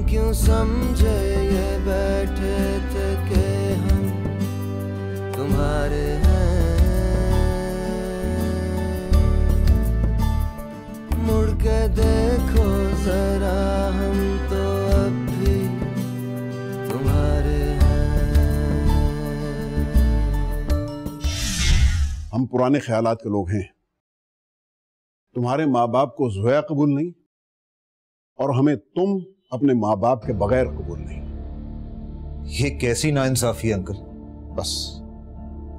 क्यों समझे ये बैठे थे कि हम तुम्हारे हैं। मुड़ के देखो जरा हम तो अब भी तुम्हारे हैं। हम पुराने ख्यालात के लोग हैं। तुम्हारे माँ बाप को ज़ोया कबूल नहीं और हमें तुम अपने माँ बाप के बगैर कबूल नहीं। ये कैसी नाइंसाफी है अंकल। बस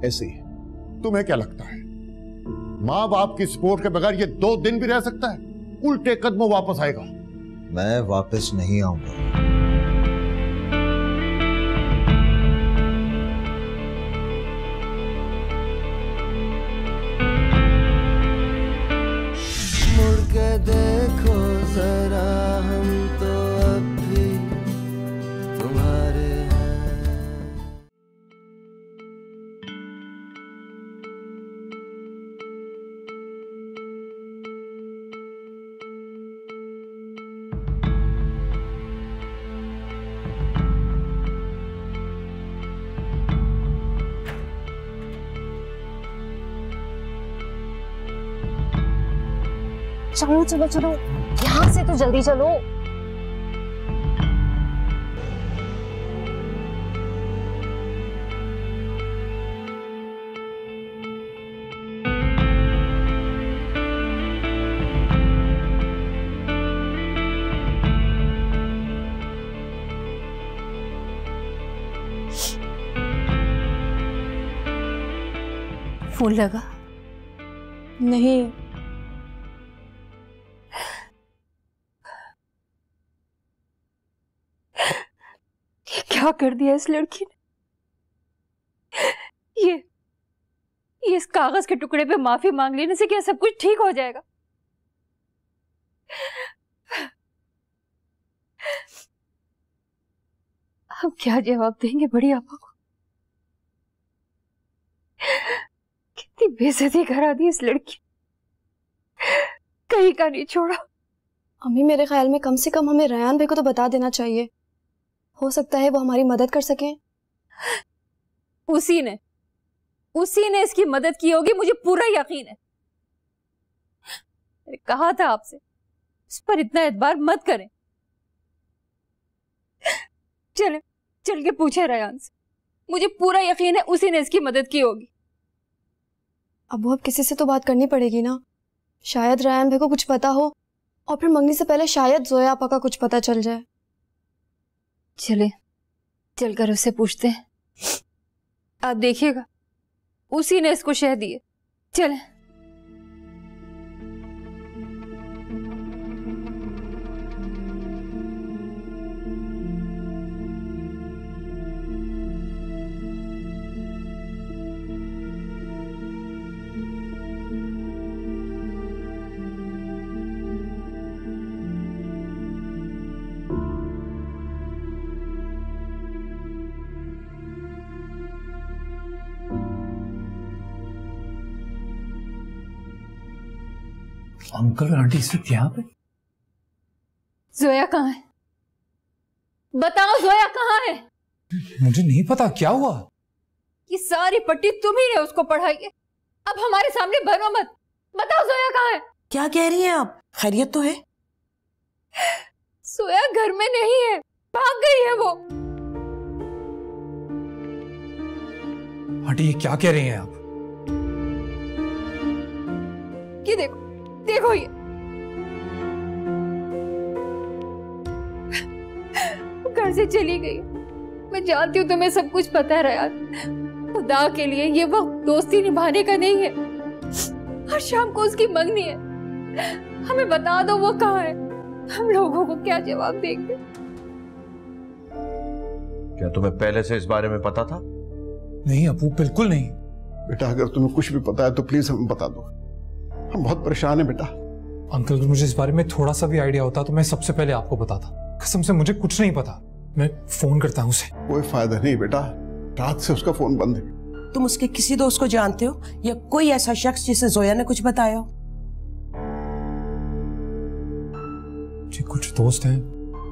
ऐसे ही। तुम्हें क्या लगता है माँ बाप की सपोर्ट के बगैर ये 2 दिन भी रह सकता है? उल्टे कदमों वापस आएगा। मैं वापस नहीं आऊंगा। मुड़ के देखो जरा हम तो अब भी तुम्हारे हैं। चलो चलो चलो, यहाँ से तो जल्दी चलो। फोन लगा? नहीं। क्या कर दिया इस लड़की ने? ये इस कागज के टुकड़े पे माफी मांग लेने से क्या सब कुछ ठीक हो जाएगा? हम क्या जवाब देंगे बड़ी आपा को? कितनी बेइज्जती करा दी इस लड़की, कहीं का नहीं छोड़ा। अम्मी मेरे ख्याल में कम से कम हमें रेयान भाई को तो बता देना चाहिए। हो सकता है वो हमारी मदद कर सकें। उसी ने इसकी मदद की होगी, मुझे पूरा यकीन है। मैंने कहा था आपसे इस पर इतना एतबार मत करें। चल के पूछे रेयान से, मुझे पूरा यकीन है उसी ने इसकी मदद की होगी। अब किसी से तो बात करनी पड़ेगी ना। शायद रेयान भाई को कुछ पता हो और फिर मंगनी से पहले शायद ज़ोया आपा का कुछ पता चल जाए। चलकर उससे पूछते हैं। आप देखिएगा उसी ने इसको शह दिए। चलें। अंकल और आंटी इस वक्त यहाँ पे? ज़ोया कहाँ है? बताओ ज़ोया कहाँ है? मुझे नहीं पता, क्या हुआ? ये सारी पट्टी तुम ही ने उसको पढ़ाई है, अब हमारे सामने भरो मत। बताओ ज़ोया कहाँ है? क्या कह रही हैं आप? खैरियत तो है? ज़ोया घर में नहीं है, भाग गई है वो। आंटी ये क्या कह रही हैं आप? ये देखो ये घर से चली गई। मैं जानती हूँ तुम्हें सब कुछ पता है रेयान। खुदा के लिए ये वक्त दोस्ती निभाने का नहीं है। हर शाम को उसकी मंगनी है, हमें बता दो वो कहाँ है। हम लोगों को क्या जवाब देंगे? क्या तुम्हें पहले से इस बारे में पता था? नहीं अपू, बिल्कुल नहीं। बेटा अगर तुम्हें कुछ भी पता है तो प्लीज हमें बता दो, हम बहुत परेशान हैं बेटा। अंकल अगर मुझे इस बारे में थोड़ा सा भी आइडिया होता तो मैं सबसे पहले आपको बताता। कसम से मुझे कुछ नहीं पता। मैं फोन करता हूँ उसे। कोई फायदा नहीं बेटा, रात से उसका फोन बंद है। तुम उसके किसी दोस्त को जानते हो या कोई ऐसा शख्स जिसे ज़ोया ने कुछ बताया हो? जी कुछ दोस्त हैं,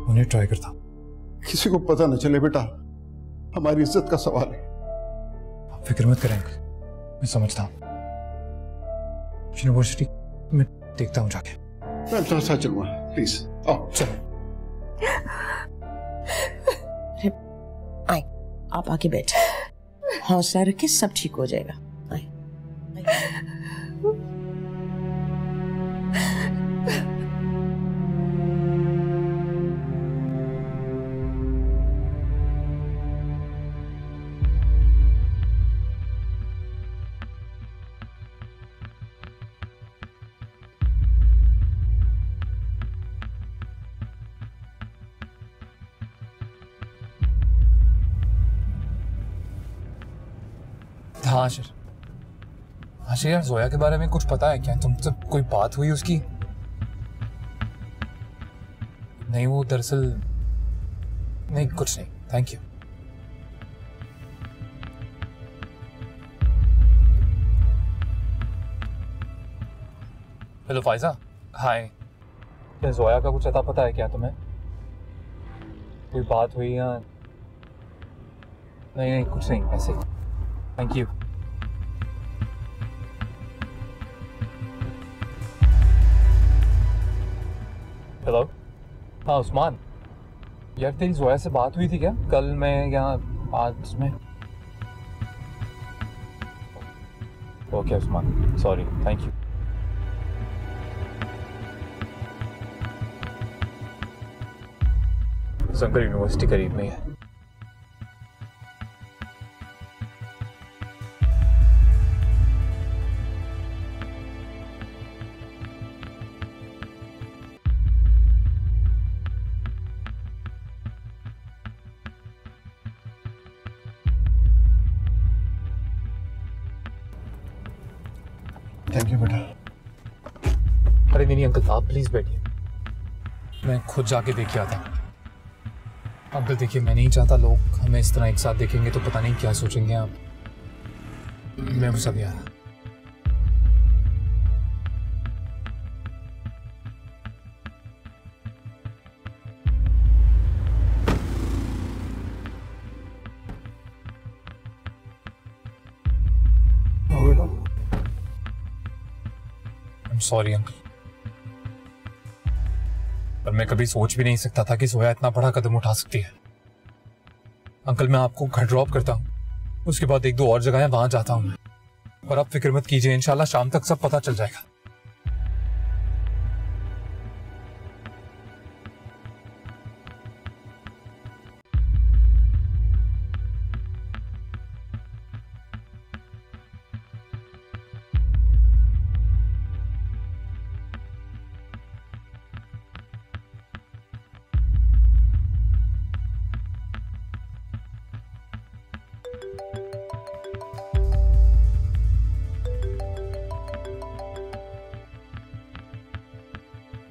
उन्हें ट्राई करता। किसी को पता न चले बेटा, हमारी इज्जत का सवाल है। आप फिक्र मत करें अंकल, मैं समझता हूँ। यूनिवर्सिटी में देखता हूँ जाके। मैं तुम्हारे साथ चलूंगा, प्लीज आओ। चलो आए, आप आके बैठे, हौसला रखिए, सब ठीक हो जाएगा। आए। हाँ आशिर, आशिर यार जोया के बारे में कुछ पता है क्या? तुमसे कोई बात हुई उसकी? नहीं वो दरअसल नहीं, कुछ नहीं, थैंक यू। हेलो फाइजा, हाय। क्या जोया का कुछ अता पता है क्या तुम्हें? कोई बात हुई या नहीं? नहीं कुछ नहीं, ऐसे ही, थैंक यू। हेलो, हाँ उस्मान यार, तेरी जोया से बात हुई थी क्या कल में या आज में? Okay Usman, sorry, thank you. Shankar university करीब में है। थैंक यू बेटा। अरे नहीं अंकल, आप प्लीज बैठिए, मैं खुद जाके देख के आता हूँ। अंकल देखिए, मैं नहीं चाहता लोग हमें इस तरह एक साथ देखेंगे तो पता नहीं क्या सोचेंगे आप। मैं बस अभी आया। सॉरी अंकल, पर मैं कभी सोच भी नहीं सकता था कि जोया इतना बड़ा कदम उठा सकती है। अंकल मैं आपको घर ड्रॉप करता हूँ, उसके बाद एक दो और जगह है वहां जाता हूँ मैं, और आप फिक्र मत कीजिए, इंशाल्लाह शाम तक सब पता चल जाएगा।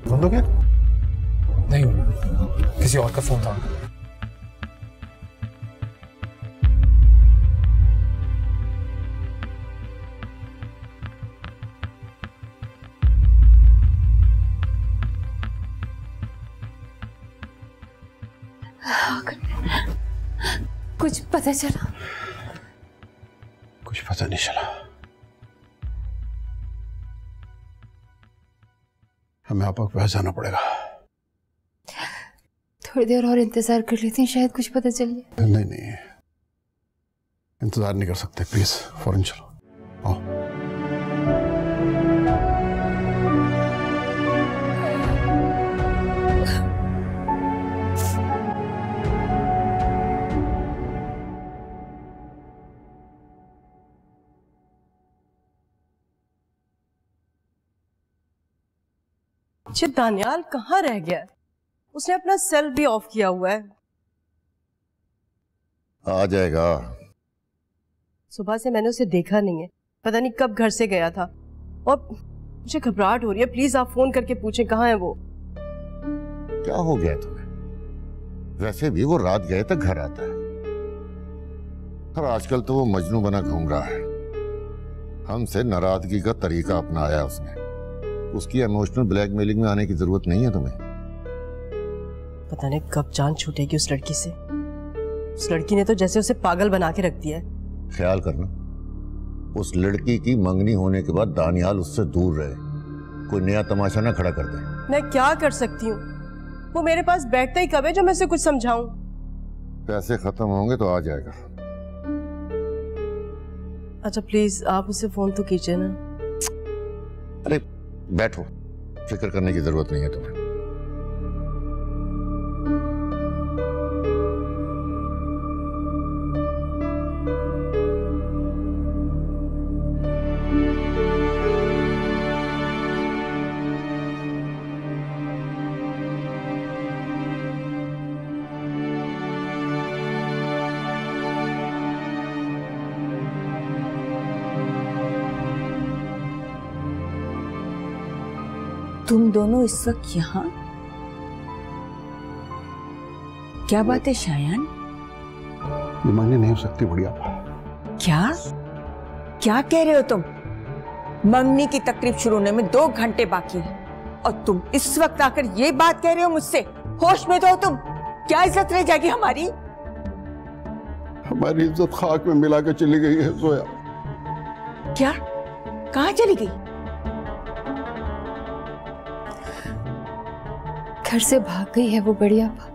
बंद हो गया? नहीं, किसी और का फोन था। कुछ पता चला? कुछ पता नहीं चला। हमें आपा के पास जाना पड़ेगा। थोड़ी देर और इंतजार कर लेती हैं, शायद कुछ पता चल जाए। नहीं नहीं, इंतजार नहीं कर सकते, प्लीज फौरन चलो। आओ। अच्छा दानियाल कहाँ रह गया? उसने अपना सेल भी ऑफ किया हुआ है। आ जाएगा। सुबह से मैंने उसे देखा नहीं है, पता नहीं कब घर से गया था, और मुझे घबराहट हो रही है। प्लीज आप फोन करके पूछें कहाँ है वो। क्या हो गया तुम्हें? वैसे भी वो रात गए तक घर आता है, और आजकल तो वो मजनू बना घूम रहा है। हमसे नाराजगी का तरीका अपनाया उसने। उसकी इमोशनल ब्लैकमेलिंग में आने की जरूरत नहीं है तुम्हें। पता नहीं कब जान छूटेगी उस लड़की से। उस लड़की ने तो जैसे उसे पागल बना के रख दिया है। ख्याल करना, उस लड़की की मंगनी होने के बाद दानियाल उससे दूर रहे, कोई नया तमाशा ना खड़ा कर दे। मैं क्या कर सकती हूँ? वो मेरे पास बैठता ही कब है जो मैं उसे कुछ समझाऊं? पैसे खत्म होंगे तो आ जाएगा। अच्छा प्लीज आप उसे फोन तो कीजिए ना। अरे बैठो, फिक्र करने की जरूरत नहीं है तुम्हें। तुम दोनों इस वक्त यहाँ? क्या बात है शायान? ये मंगनी नहीं हो सकती बुढ़िया। क्या क्या कह रहे हो तुम? मंगनी की तकरीब शुरू होने में 2 घंटे बाकी है और तुम इस वक्त आकर ये बात कह रहे हो मुझसे? होश में तो हो तुम? क्या इज्जत रह जाएगी हमारी? हमारी इज्जत खाक में मिला के चली गई है जोया। क्या? कहाँ चली गई? घर से भाग गई है वो बड़ी आपा।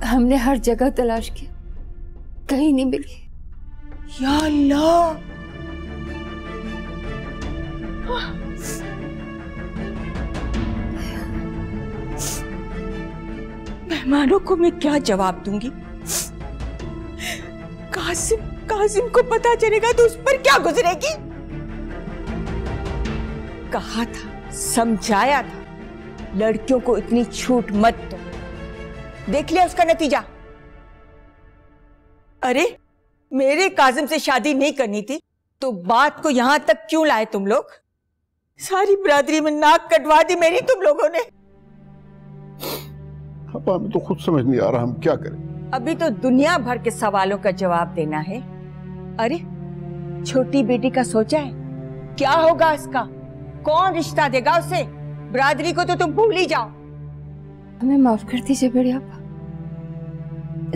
हमने हर जगह तलाश की, कहीं नहीं मिली। या अल्लाह! मेहमानों को मैं क्या जवाब दूंगी? कासिम को पता चलेगा तो उस पर क्या गुजरेगी? कहा था, समझाया था, लड़कियों को इतनी छूट मत दो। देख लिया उसका नतीजा। अरे मेरे काजिम से शादी नहीं करनी थी तो बात को यहां तक क्यों लाए तुम लोग? सारी बिरादरी में नाक कटवा दी मेरी तुम लोगों ने। अब हमें तो खुद समझ नहीं आ रहा हम क्या करें। अभी तो दुनिया भर के सवालों का जवाब देना है। अरे छोटी बेटी का सोचा है क्या होगा इसका? कौन रिश्ता देगा उसे? बिरादरी को तो तुम भूल ही जाओ। हमें माफ कर दीजिए बड़ी आपा,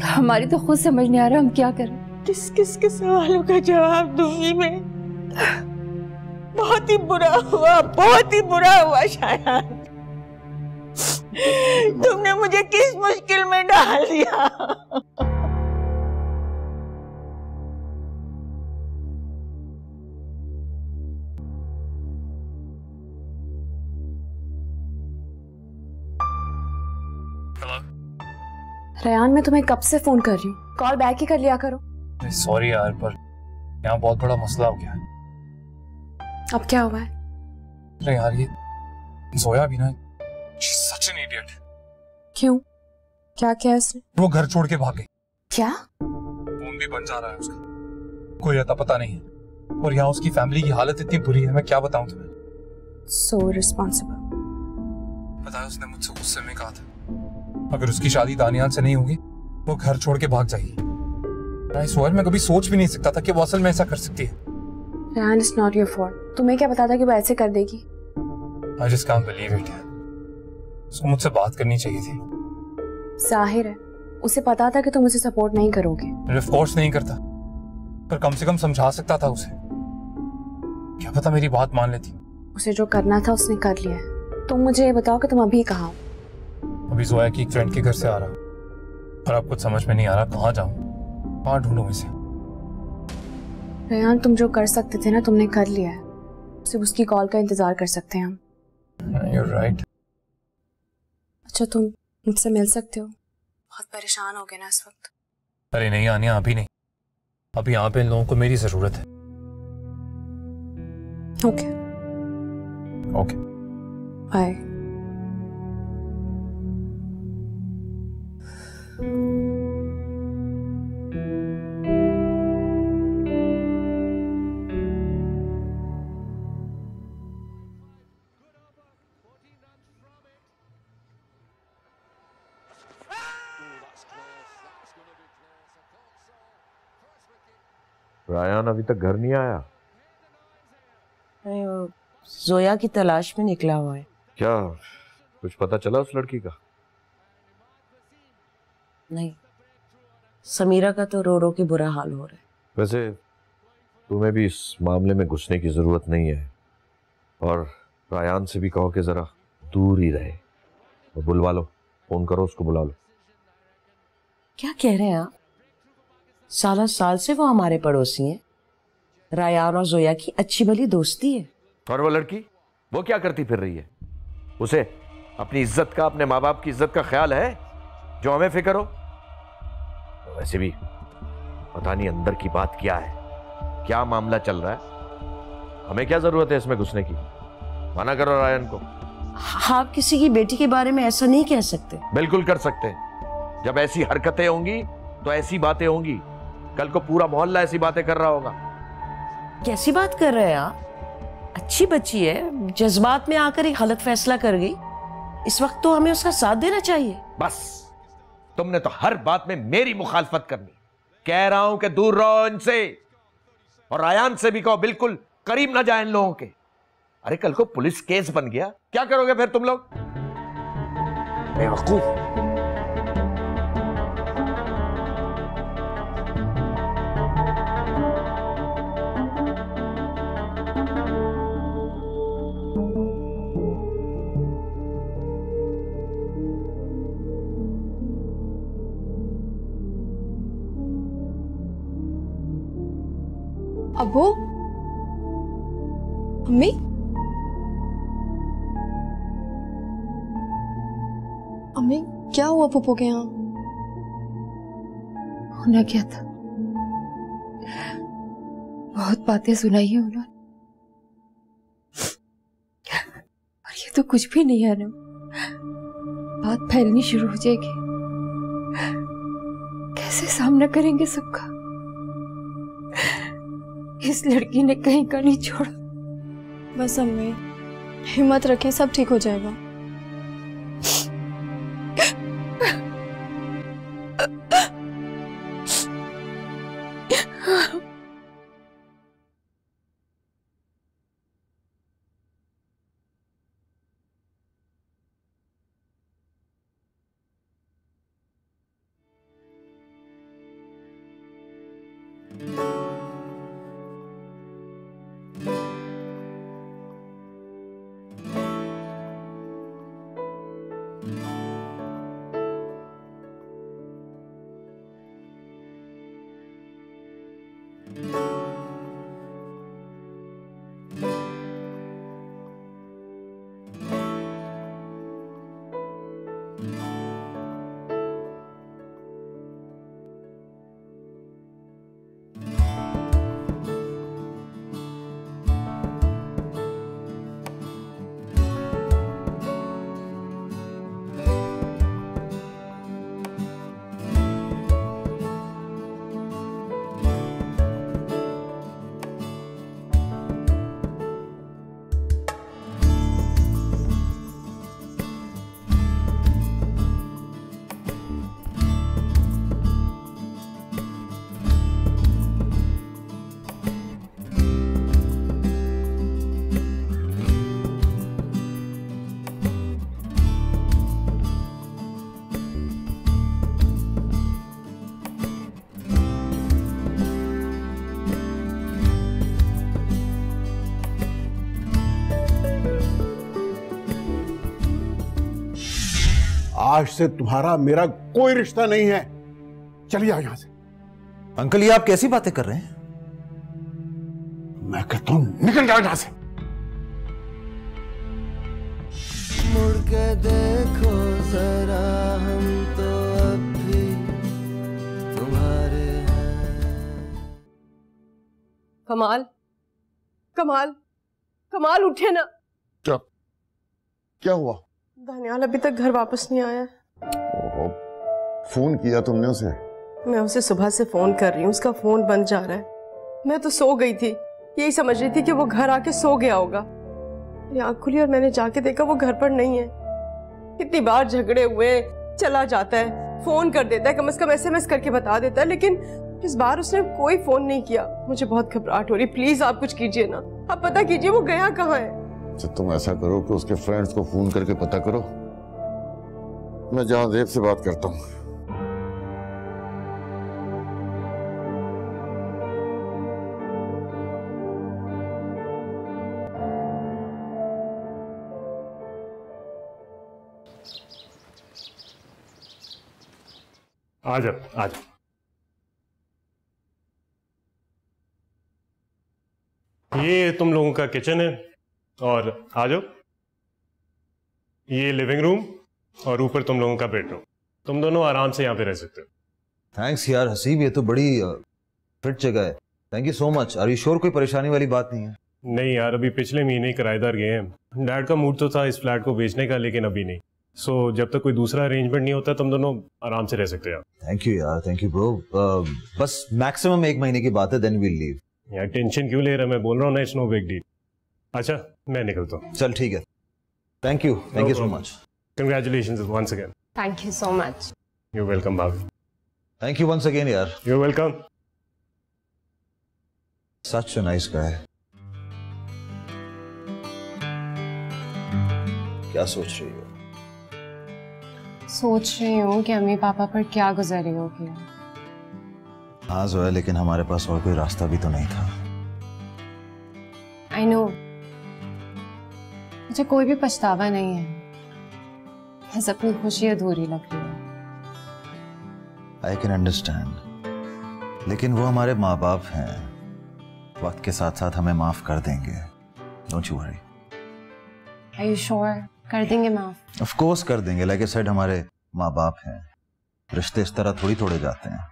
हमारी तो खुद समझ नहीं आ रहा हम क्या करें। किस किस के सवालों का जवाब दूंगी मैं? बहुत ही बुरा हुआ, बहुत ही बुरा हुआ शायद। तुमने मुझे किस मुश्किल में डाल दिया। रेयान, मैं तुम्हें कब से फोन कर रही हूँ, कॉल बैक ही कर लिया करो। सॉरी यार, पर यहाँ बहुत बड़ा मसला हो गया है। अब क्या हुआ है? अरे यार ये जोया भी ना, सच एन इडियट। क्यों? क्या किया इसने? वो घर छोड़ के भाग गई। क्या? फोन भी बंद जा रहा है उसका, कोई अता पता नहीं है। और यहाँ उसकी फैमिली की हालत इतनी बुरी है, मैं क्या बताऊं तुम्हें। सो रिस्पॉन्सिबल। पता है उसने मुझसे गुस्से में कहा था अगर उसकी शादी दानियाल से नहीं होगी वो घर छोड़ के भाग जाएगी। सोहेल, मैं कभी सोच भी नहीं सकता था कि वो असल में ऐसा कर सकती है। Ryan, it's not your fault. तुम्हें क्या पता था कि वो ऐसे कर देगी? I just can't believe it। उसको मुझसे बात करनी चाहिए थी। जाहिर है उसे पता था कि तुम उसे सपोर्ट नहीं करोगे। ऑफ कोर्स नहीं करता, पर कम से कम समझा सकता था उसे। क्या पता मेरी बात मान लेती। उसे जो करना था उसने कर लिया है। तुम मुझे ये बताओ कि तुम अभी कहाँ हो? अभी जोया की एक फ्रेंड के घर से आ रहा हूँ और अब कुछ समझ में नहीं आ रहा कहाँ जाऊँ, कहाँ ढूंढूं इसे। रेयान, तुम जो कर सकते थे ना तुमने कर लिया है। सिर्फ उसकी कॉल का इंतजार कर सकते हैं हम। You're right। अच्छा, तुम मुझसे मिल सकते हो? बहुत परेशान हो गए ना इस वक्त। अरे नहीं आनिया, अभी नहीं। अभी यहाँ पे इन लोगों को मेरी जरूरत है। Okay okay, bye. रायान अभी तक घर नहीं आया? जोया की तलाश में निकला हुआ है। क्या कुछ पता चला उस लड़की का? नहीं, समीरा का तो रो रो के बुरा हाल हो रहा है। वैसे तुम्हें भी इस मामले में घुसने की जरूरत नहीं है, और रायान से भी कहो कि जरा दूर ही रहे। तो बुलवा लो, फोन करो उसको, बुला लो। क्या कह रहे हैं आप? साल से वो हमारे पड़ोसी हैं। रायान और जोया की अच्छी भली दोस्ती है। और वो लड़की, वो क्या करती फिर रही है? उसे अपनी इज्जत का, अपने माँ बाप की इज्जत का ख्याल है जो हमें फिक्र हो? तो वैसे भी पता नहीं अंदर की बात क्या है, क्या मामला चल रहा है। हमें क्या जरूरत है इसमें घुसने की? मना करो रायन को। आप किसी की बेटी के बारे में ऐसा नहीं कह सकते। बिल्कुल कर सकते हैं। जब ऐसी हरकतें होंगी तो ऐसी बातें होंगी। कल को पूरा मोहल्ला ऐसी बातें कर रहा होगा। कैसी बात कर रहे हैं आप? अच्छी बच्ची है, जज्बात में आकर एक गलत फैसला कर गई। इस वक्त तो हमें उसका साथ देना चाहिए। बस तुमने तो हर बात में मेरी मुखालफत करनी। कह रहा हूं कि दूर रहो इनसे, और रायान से भी कहो बिल्कुल करीब ना जाए इन लोगों के। अरे कल को पुलिस केस बन गया, क्या करोगे फिर तुम लोग? बेवकूफ। अबू, अम्मी, अम्मी क्या हुआ पप्पू के यहाँ? होना क्या था, बहुत बातें सुनाई है उन्होंने, और ये तो कुछ भी नहीं है ना। बात फैलनी शुरू हो जाएगी। कैसे सामना करेंगे सबका? इस लड़की ने कहीं का नहीं छोड़ा। बस अम्मी हिम्मत रखें, सब ठीक हो जाएगा। आज से तुम्हारा मेरा कोई रिश्ता नहीं है। चलिए आओ यहां से। अंकल ये आप कैसी बातें कर रहे हैं? मैं कहता हूं निकल जाओ यहां से। मुड़ के देखो जरा, हम तो अब भी तुम्हारे हैं। कमाल, कमाल, कमाल उठे ना। क्या हुआ? धनियाल अभी तक घर वापस नहीं आया। फोन किया तुमने उसे? मैं उसे सुबह से फोन कर रही हूँ, उसका फोन बंद जा रहा है। मैं तो सो गई थी, यही समझ रही थी कि वो घर आके सो गया होगा। मेरी आँख खुली और मैंने जाके देखा वो घर पर नहीं है। कितनी बार झगड़े हुए, चला जाता है, फोन कर देता है, कम से कम SMS करके बता देता है, लेकिन इस बार उसने कोई फोन नहीं किया। मुझे बहुत घबराहट हो रही, प्लीज आप कुछ कीजिए ना, आप पता कीजिए वो गया कहाँ है। तो तुम ऐसा करो कि उसके फ्रेंड्स को फोन करके पता करो। मैं जहां देव से बात करता हूँ। आ जाओ आ जाओ। ये तुम लोगों का किचन है और आ जाओ, ये लिविंग रूम और ऊपर तुम लोगों का बेडरूम। तुम दोनों आराम से यहाँ पे रह सकते हो। थैंक्स यार हसीब, ये तो बड़ी फिट जगह है। Thank you so much. Are you sure कोई परेशानी वाली बात नहीं है? नहीं यार, अभी पिछले महीने किराएदार गए हैं। डैड का मूड तो था इस फ्लैट को बेचने का, लेकिन अभी नहीं। सो जब तक कोई दूसरा अरेंजमेंट नहीं होता तुम दोनों आराम से रह सकते हो। थैंक यू यार, थैंक यू ब्रो। बस मैक्सिमम 1 महीने की बात है, देन वील लीव। यार टेंशन क्यों ले रहा है, मैं बोल रहा हूँ ना, इट्स नो बिग डील। अच्छा मैं निकलता हूँ। चल ठीक है, thank you so much. Congratulations once again. Thank you so much. You welcome भाभी। थैंक यू वंस अगेन यार। You welcome. Such a nice guy. क्या सोच रही हो? सोच रही हूँ कि अम्मी पापा पर क्या गुजरी होगी। हाँ जोया, लेकिन हमारे पास और कोई रास्ता भी तो नहीं था। आई नो, मुझे कोई भी पछतावा नहीं है, बस अपनी खुशी अधूरी लग रही है। आई कैन अंडरस्टैंड, लेकिन वो हमारे माँ बाप हैं, वक्त के साथ साथ हमें माफ कर देंगे। Don't you worry. Are you sure? कर देंगे माफ? ऑफ कोर्स कर देंगे। लाइक आई सेड, हमारे माँ बाप हैं, रिश्ते इस तरह थोड़ी तोड़े जाते हैं।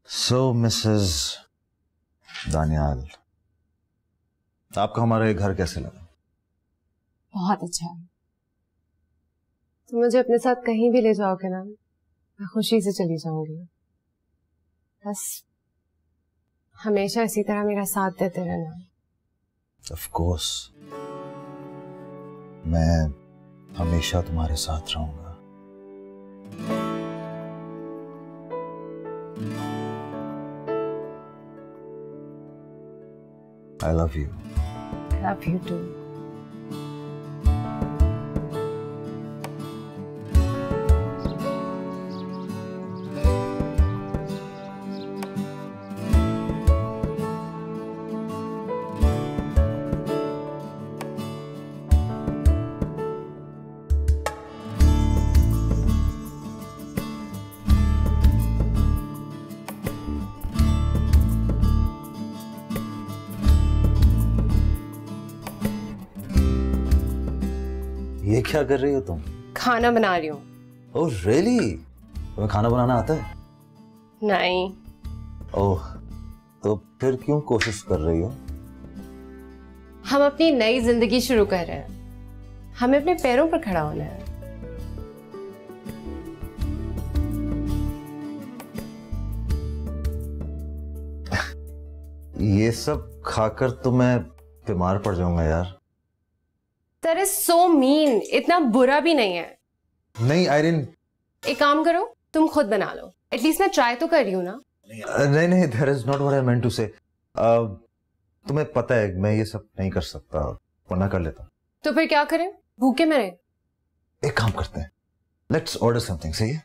सो मिसेस दानियाल, आपको हमारा ये घर कैसे लगा? बहुत अच्छा है। तुम मुझे अपने साथ कहीं भी ले जाओगे ना, मैं खुशी से चली जाऊंगी। बस हमेशा इसी तरह मेरा साथ देते रहना। ऑफ कोर्स, मैं हमेशा तुम्हारे साथ रहूंगा। I love you. I love you too. ये क्या कर रही हो तुम? खाना बना रही हूँ। Oh really? तुम्हें खाना बनाना आता है? नहीं। ओह, तो फिर क्यों कोशिश कर रही हो? हम अपनी नई जिंदगी शुरू कर रहे हैं, हमें अपने पैरों पर खड़ा होना है। ये सब खाकर तो मैं बीमार पड़ जाऊंगा यार। That is so mean. इतना बुरा भी नहीं है। नहीं आयरिन, एक काम करो, तुम खुद बना लो। एटलीस्ट मैं ट्राई तो कर रही हूँ ना। नहीं नहीं, that is not what I meant to say. तुम्हें पता है मैं ये सब नहीं कर सकता, वरना कर लेता। तो फिर क्या करें, भूखे मरे? एक काम करते हैं, लेट्स ऑर्डर समथिंग। सही है?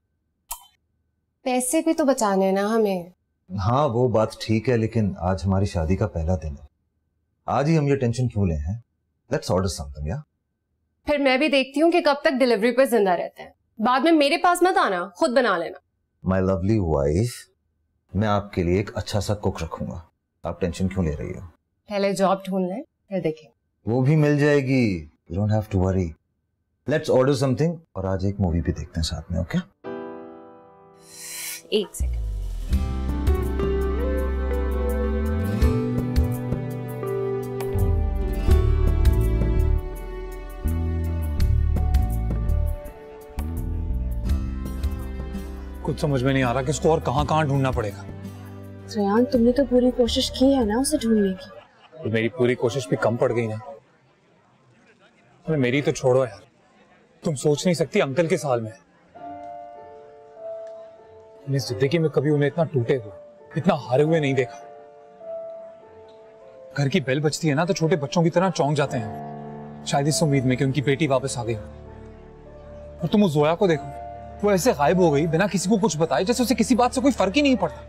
पैसे भी तो बचाने हैं ना हमें। हाँ वो बात ठीक है, लेकिन आज हमारी शादी का पहला दिन है, आज ही हम ये टेंशन क्यों ले हैं? लेट्स ऑर्डर समथिंग या? फिर मैं भी देखती हूँ कि कब तक डिलीवरी पे जिंदा रहते हैं। बाद में मेरे पास मत आना, खुद बना लेना। माई लवली वाइफ, मैं आपके लिए एक अच्छा सा कुक रखूंगा, आप टेंशन क्यों ले रही हो? पहले जॉब ढूंढ लें, फिर देखें। वो भी मिल जाएगी, you don't have to worry. Let's order something और आज एक मूवी भी देखते हैं साथ में, ओके? एक सेकंड। कुछ समझ में नहीं आ रहा कि उसको और कहाँ ढूंढना पड़ेगा। रेयान, तुमने तो पूरी कोशिश की है ना उसे ढूंढने की। तो मेरी पूरी कोशिश भी कम पड़ गई ना। अरे मेरी तो छोड़ो यार, तुम सोच नहीं सकती अंकल के साल में मैंने जिंदगी में कभी उन्हें इतना टूटे हुए, इतना हारे हुए नहीं देखा। घर की बेल बजती है ना तो छोटे बच्चों की तरह चौंक जाते हैं, शायद इस उम्मीद में कि उनकी बेटी वापस आ गई। और तुम उस जोया को देखो, वो ऐसे गायब हो गई बिना किसी को कुछ बताए, जैसे उसे किसी बात से कोई फर्क ही नहीं पड़ता।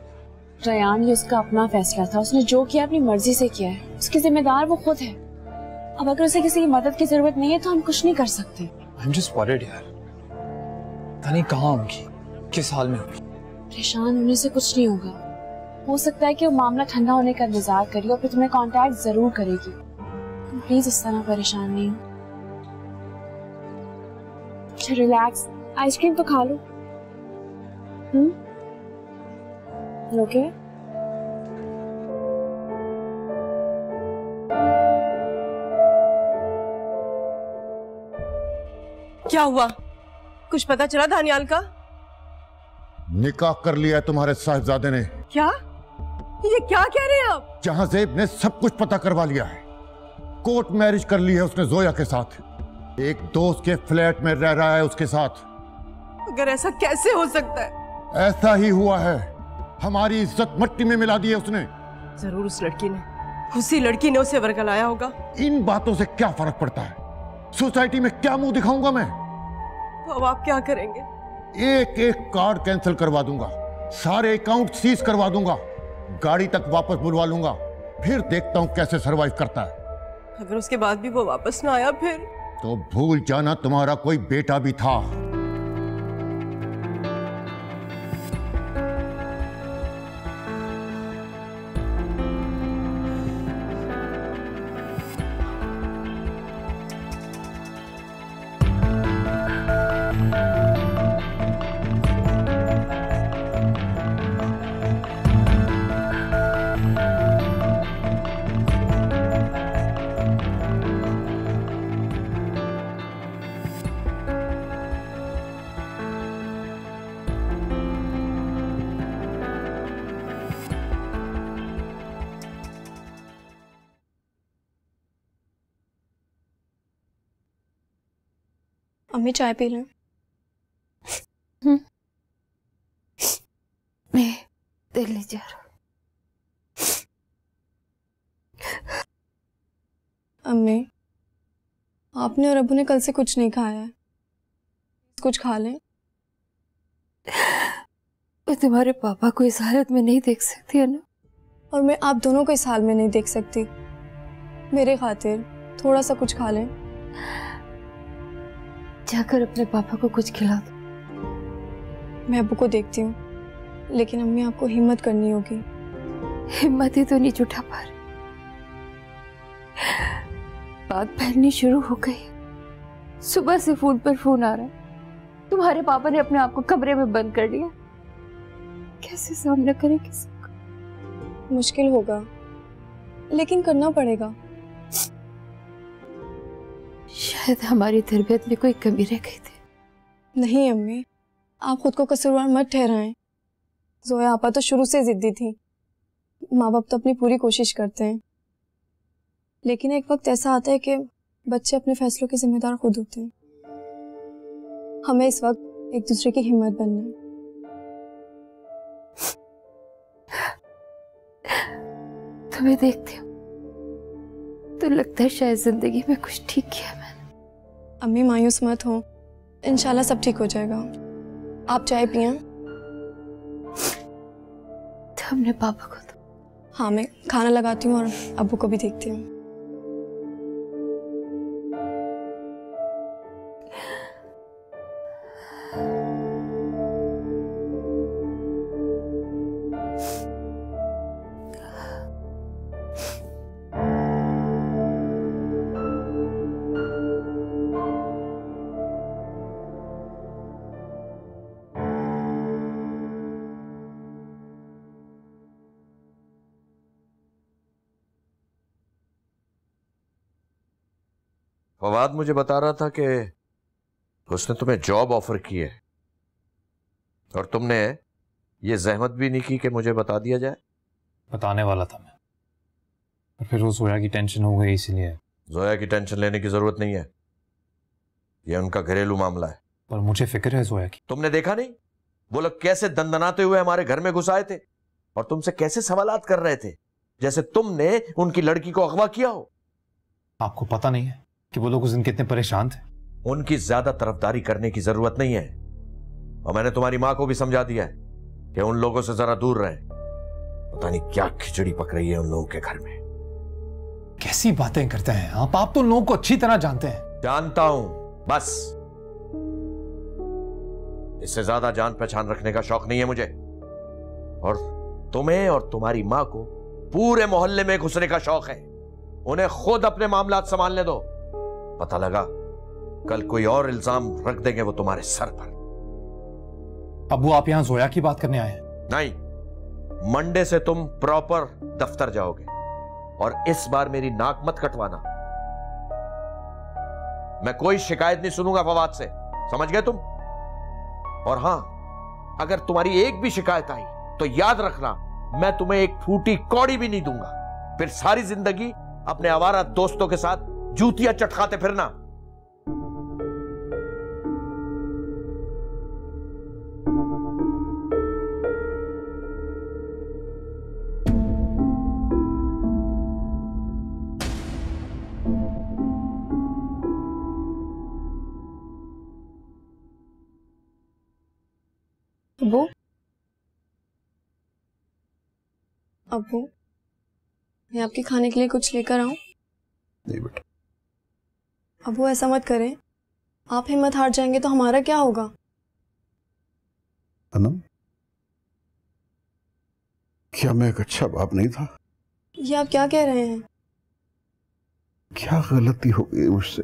रेयान, ये उसका अपना फैसला था, उसने जो किया अपनी मर्जी से किया है, उसकी जिम्मेदार वो खुद है। अब अगर उसे किसी की मदद की जरूरत नहीं है तो हम कुछ नहीं कर सकते। I'm just worried यार। पता नहीं कहाँ होगी, किस हाल में होगी। परेशान होने से कुछ नहीं होगा। हो सकता है कि वो मामला ठंडा होने का इंतजार करी और फिर तुम्हें कांटेक्ट जरूर करेगी। तुम प्लीज इस तरह परेशान नहीं हो। अच्छा रिलैक्स, आइसक्रीम तो खा लो। ओके क्या हुआ? कुछ पता चला दानियाल का? निकाह कर लिया है तुम्हारे साहिबजादे ने। क्या? ये क्या कह रहे हैं आप? जहांजेब ने सब कुछ पता करवा लिया है। कोर्ट मैरिज कर ली है उसने जोया के साथ। एक दोस्त के फ्लैट में रह रहा है उसके साथ। अगर ऐसा कैसे हो सकता है? ऐसा ही हुआ है। हमारी इज्जत मट्टी में मिला दी है उसने। जरूर उसी लड़की ने उसे वर्गलाया होगा। इन बातों से क्या फर्क पड़ता है? सोसाइटी में क्या मुंह दिखाऊंगा मैं? तो अब आप क्या करेंगे? एक एक कार्ड कैंसिल करवा दूंगा, सारे अकाउंट सीज करवा दूंगा, गाड़ी तक वापस बुलवा लूंगा, फिर देखता हूं कैसे सरवाइव करता है। अगर उसके बाद भी वो वापस ना आया फिर? तो भूल जाना तुम्हारा कोई बेटा भी था। अम्मी चाय पी लें। मैं दिल नहीं जा रहा। अम्मी आपने और अब्बू ने कल से कुछ नहीं खाया है, कुछ खा लें। मैं तुम्हारे पापा को इस हालत में नहीं देख सकती है ना। और मैं आप दोनों को इस हाल में नहीं देख सकती। मेरे खातिर थोड़ा सा कुछ खा लें। जाकर अपने पापा को कुछ खिला दो। मैं अब्बू को देखती हूँ, लेकिन अम्मी आपको हिम्मत करनी होगी। हिम्मत ही तो नहीं जुटा पा रही। बात फैलनी शुरू हो गई। सुबह से फोन पर फोन आ रहा है, तुम्हारे पापा ने अपने आप को कमरे में बंद कर लिया। कैसे सामना करें किसी को? मुश्किल होगा, लेकिन करना पड़ेगा। शायद हमारी तरबियत में कोई कमी रह गई थी। नहीं अम्मी, आप खुद को कसूरवार मत ठहराएं। जोया आपा तो शुरू से जिद्दी थी। माँ बाप तो अपनी पूरी कोशिश करते हैं, लेकिन एक वक्त ऐसा आता है कि बच्चे अपने फैसलों के जिम्मेदार खुद होते हैं। हमें इस वक्त एक दूसरे की हिम्मत बनना है। तुम्हें देखती हूँ तो लगता है शायद जिंदगी में कुछ ठीक किया मैंने। अम्मी मायूस मत हो, इंशाल्लाह सब ठीक हो जाएगा। आप चाय पिएं। तो हमने पापा को तो। हाँ, मैं खाना लगाती हूँ और अब्बू को भी देखती हूँ। फवाद मुझे बता रहा था कि उसने तुम्हें जॉब ऑफर की है और तुमने ये जहमत भी नहीं की कि मुझे बता दिया जाए। बताने वाला था मैं, और फिर वो जोया की टेंशन हो गई, इसीलिए। जोया की टेंशन लेने की जरूरत नहीं है, ये उनका घरेलू मामला है। पर मुझे फिक्र है जोया की। तुमने देखा नहीं वो लोग कैसे दंदनाते हुए हमारे घर में घुस आए थे और तुमसे कैसे सवालात कर रहे थे, जैसे तुमने उनकी लड़की को अगवा किया हो। आपको पता नहीं है कि वो लोग उस दिन कितने परेशान थे? उनकी ज्यादा तरफदारी करने की जरूरत नहीं है, और मैंने तुम्हारी मां को भी समझा दिया है कि उन लोगों से जरा दूर रहें। पता नहीं क्या खिचड़ी पक रही है उन लोगों के घर में। कैसी बातें करते हैं आप तो लोगों को अच्छी तरह जानते हैं। जानता हूं, बस इससे ज्यादा जान पहचान रखने का शौक नहीं है मुझे। और तुम्हें और तुम्हारी मां को पूरे मोहल्ले में घुसने का शौक है। उन्हें खुद अपने मामलात संभालने दो। पता लगा कल कोई और इल्जाम रख देंगे वो तुम्हारे सर पर। अब्बू आप यहां जोया की बात करने आए हैं? नहीं, मंडे से तुम प्रॉपर दफ्तर जाओगे और इस बार मेरी नाक मत कटवाना। मैं कोई शिकायत नहीं सुनूंगा फवाद से, समझ गए तुम? और हां, अगर तुम्हारी एक भी शिकायत आई तो याद रखना मैं तुम्हें एक फूटी कौड़ी भी नहीं दूंगा। फिर सारी जिंदगी अपने आवारा दोस्तों के साथ जूतियां चटकाते फिरना। अब्बू, अब्बू, मैं आपके खाने के लिए कुछ लेकर आऊं? नहीं बेटा। अब्बू ऐसा मत करें, आप हिम्मत हार जाएंगे तो हमारा क्या होगा? अनम, क्या मैं एक अच्छा बाप नहीं था? ये आप क्या कह रहे हैं? क्या गलती हो गई मुझसे?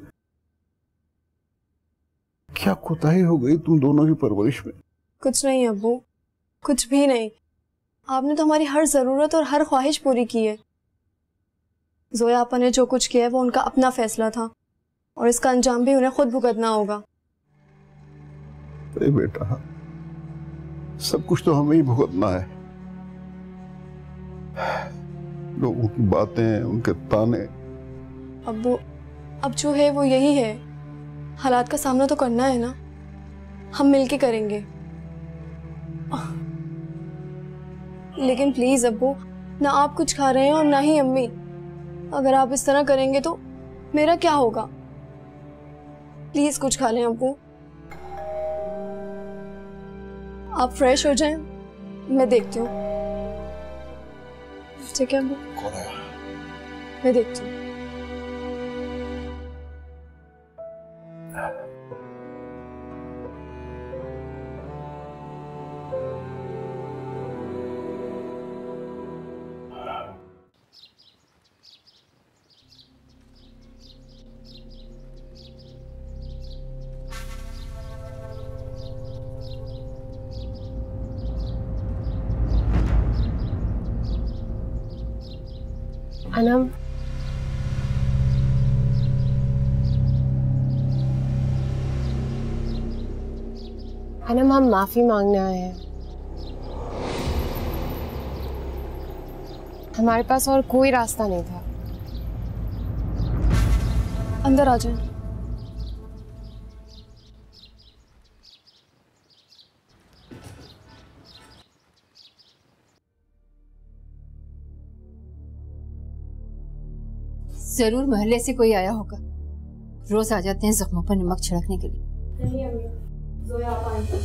क्या कोताही हो गई तुम दोनों की परवरिश में? कुछ नहीं अब्बू, कुछ भी नहीं। आपने तो हमारी हर जरूरत और हर ख्वाहिश पूरी की है। जोया आपा ने जो कुछ किया है वो उनका अपना फैसला था और इसका अंजाम भी उन्हें खुद भुगतना होगा। अरे बेटा, सब कुछ तो हमें ही भुगतना है। लोगों की बातें, उनके ताने। अब्बू, अब जो है वो यही है। हालात का सामना तो करना है ना, हम मिलके करेंगे। लेकिन प्लीज अब्बू, ना आप कुछ खा रहे हैं और ना ही अम्मी। अगर आप इस तरह करेंगे तो मेरा क्या होगा? प्लीज कुछ खा लें अब्बू। आप फ्रेश हो जाएं, मैं देखती हूँ। ठीक है अब्बू, मैं देखती हूँ। अनम, अनम, हम माफी मांगने आए हैं। हमारे पास और कोई रास्ता नहीं था। अंदर आ जाएं। जरूर मोहल्ले से कोई आया होगा। रोज आ जाते हैं जख्मों पर नमक छिड़कने के लिए। नहीं अम्मी, जोया आप आए थे।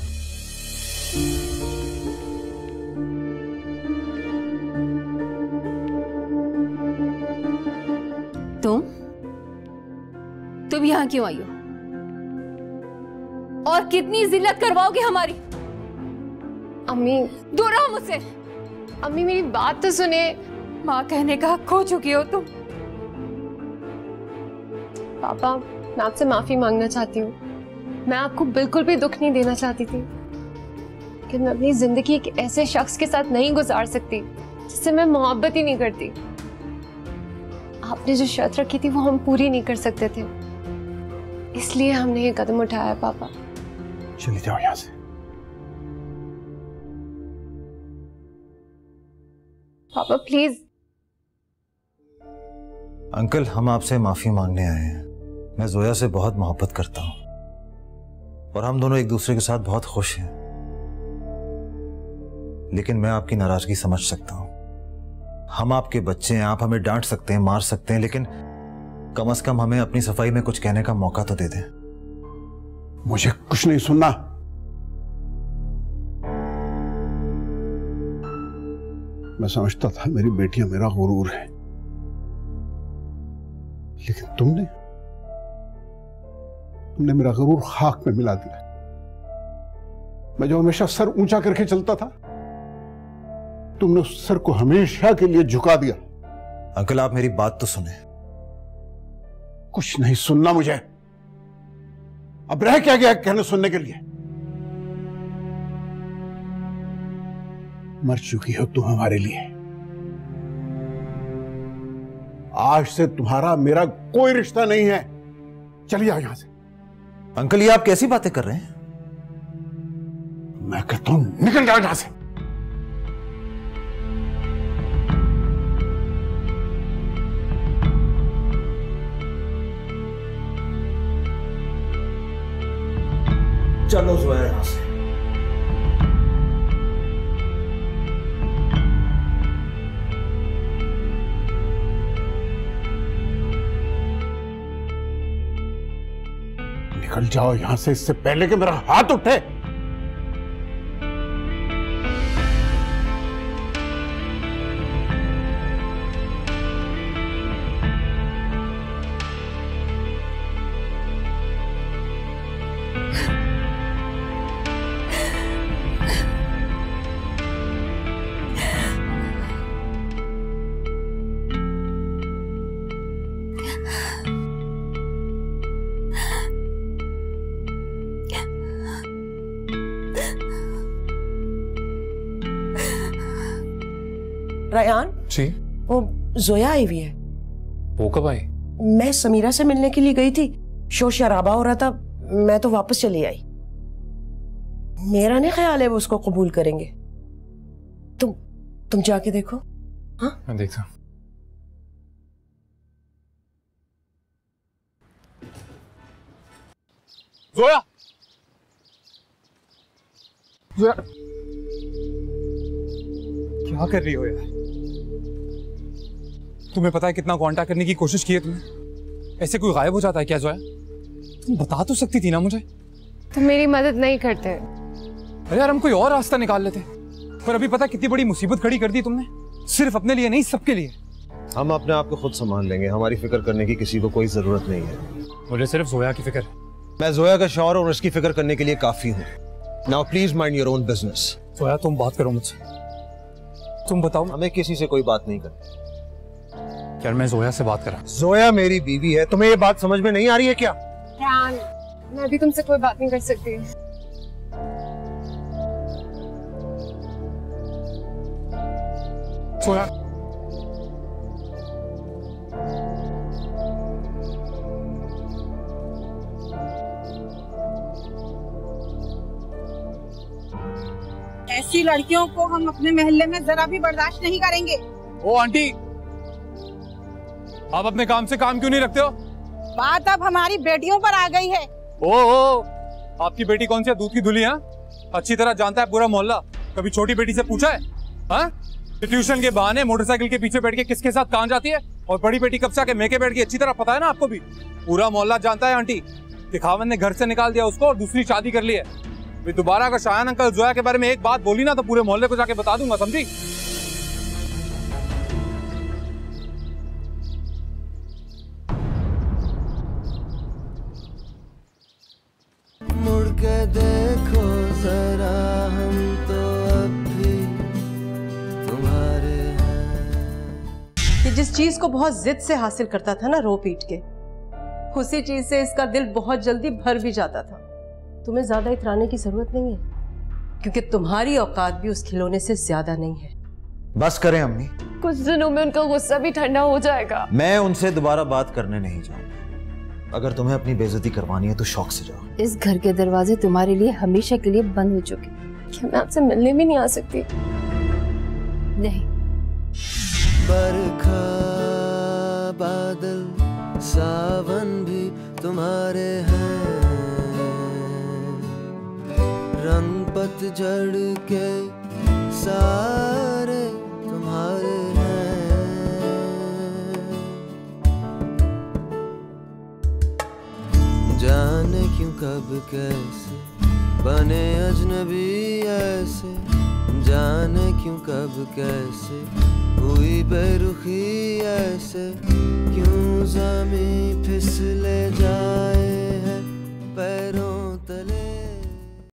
तुम यहाँ क्यों आई हो? और कितनी जिल्लत करवाओगे हमारी? अम्मी, दूर रहो मुझसे। अम्मी मेरी बात तो सुने। माँ कहने का हक खो चुकी हो तुम। पापा, मैं आपसे माफी मांगना चाहती हूँ। मैं आपको बिल्कुल भी दुख नहीं देना चाहती थी, कि मैं अपनी जिंदगी एक ऐसे शख्स के साथ नहीं गुजार सकती जिससे मैं मोहब्बत ही नहीं करती। आपने जो शर्त रखी थी वो हम पूरी नहीं कर सकते थे, इसलिए हमने ये कदम उठाया। पापा चले जाओ यहाँ से। पापा प्लीज। अंकल, हम आपसे माफी मांगने आए हैं। मैं जोया से बहुत मोहब्बत करता हूं और हम दोनों एक दूसरे के साथ बहुत खुश हैं, लेकिन मैं आपकी नाराजगी समझ सकता हूं। हम आपके बच्चे हैं, आप हमें डांट सकते हैं, मार सकते हैं, लेकिन कम से कम हमें अपनी सफाई में कुछ कहने का मौका तो दे दें। मुझे कुछ नहीं सुनना। मैं समझता था मेरी बेटियां मेरा गुरूर है, लेकिन तुमने मेरा गुरूर खाक में मिला दिया। मैं जो हमेशा सर ऊंचा करके चलता था, तुमने उस सर को हमेशा के लिए झुका दिया। अंकल आप मेरी बात तो सुने। कुछ नहीं सुनना मुझे। अब रह क्या गया कहने सुनने के लिए? मर चुकी हो तुम हमारे लिए। आज से तुम्हारा मेरा कोई रिश्ता नहीं है। चलिए आओ यहां से। अंकल ये आप कैसी बातें कर रहे हैं? मैं कहता हूं निकल जाओ यहां से। चलो जोया यहां से। निकल जाओ यहां से इससे पहले कि मेरा हाथ उठे। रायान जी वो जोया आई हुई है। वो कब आई? मैं समीरा से मिलने के लिए गई थी, शोर शराबा हो रहा था, मैं तो वापस चली आई। मेरा नहीं ख्याल है वो उसको कबूल करेंगे। तुम जाके देखो। हाँ मैं देखता हूं। जोया, जोया क्या कर रही हो यार? तुम्हें पता है कितना कांटेक्ट करने की कोशिश की है तुमने? ऐसे कोई गायब हो जाता है क्या जोया? तुम बता तो सकती थी ना मुझे। तुम मेरी मदद नहीं करते। अरे यार हम कोई और रास्ता निकाल लेते, पर अभी पता कितनी बड़ी मुसीबत खड़ी कर दी तुमने। सिर्फ अपने लिए नहीं, सबके लिए। हम अपने आप को खुद संभाल लेंगे, हमारी फिक्र करने की किसी को कोई जरूरत नहीं है। मुझे सिर्फ जोया की फिक्र है। मैं जोया का शौहर और उसकी फिक्र करने के लिए काफी हूँ। Now please mind your own business. Zoya तुम बात करो मुझसे। तुम बताओ। हमें किसी से कोई बात नहीं करनी। यार मैं जोया से बात कर रहा हूं। जोया मेरी बीवी है, तुम्हें ये बात समझ में नहीं आ रही है क्या? मैं भी तुमसे कोई बात नहीं कर सकती। जोया ऐसी लड़कियों को हम अपने मोहल्ले में जरा भी बर्दाश्त नहीं करेंगे। ओ आंटी, आप अपने काम से काम क्यों नहीं रखते हो? बात अब हमारी बेटियों पर आ गई है। ओ आपकी बेटी कौन सी है? दूध की धुली है? अच्छी तरह जानता है पूरा मोहल्ला। कभी छोटी बेटी से पूछा है? हाँ? ट्यूशन के बहाने मोटरसाइकिल के पीछे बैठ के किसके साथ कहां जाती है, और बड़ी बेटी कब से आके मेके बैठ गई, अच्छी तरह पता है ना आपको भी। पूरा मोहल्ला जानता है आंटी। दिखावन ने घर से निकाल दिया उसको और दूसरी शादी कर ली है। फिर दोबारा अगर शायान अंकल जोया के बारे में एक बात बोली ना तो पूरे मोहल्ले को जाके बता दूंगा, समझी? मुड़ के देखो जरा, हम तो अब भी तुम्हारे हैं। कि जिस चीज को बहुत जिद से हासिल करता था ना रो पीट के, उसी चीज से इसका दिल बहुत जल्दी भर भी जाता था। तुम्हें ज्यादा इतराने की जरूरत नहीं है, क्योंकि तुम्हारी औकात भी उस खिलौने से ज्यादा नहीं है। बस करें अम्मी। कुछ दिनों में उनका गुस्सा भी ठंडा हो जाएगा। मैं उनसे दोबारा बात करने नहीं जाऊंगा। अगर तुम्हें अपनी बेइज्जती करवानी है तो शौक से जाओ। इस घर के दरवाजे तुम्हारे लिए हमेशा के लिए बंद हो चुके। क्या मैं आपसे मिलने भी नहीं आ सकती? नहीं। बरखा बादल सावन भी तुम्हारे हैं, रंग पतझड़ के सारे तुम्हारे हैं। जाने क्यों कब कैसे बने अजनबी ऐसे, जाने क्यों कब कैसे हुई बेरुखी ऐसे, क्यों ज़मीं फिसले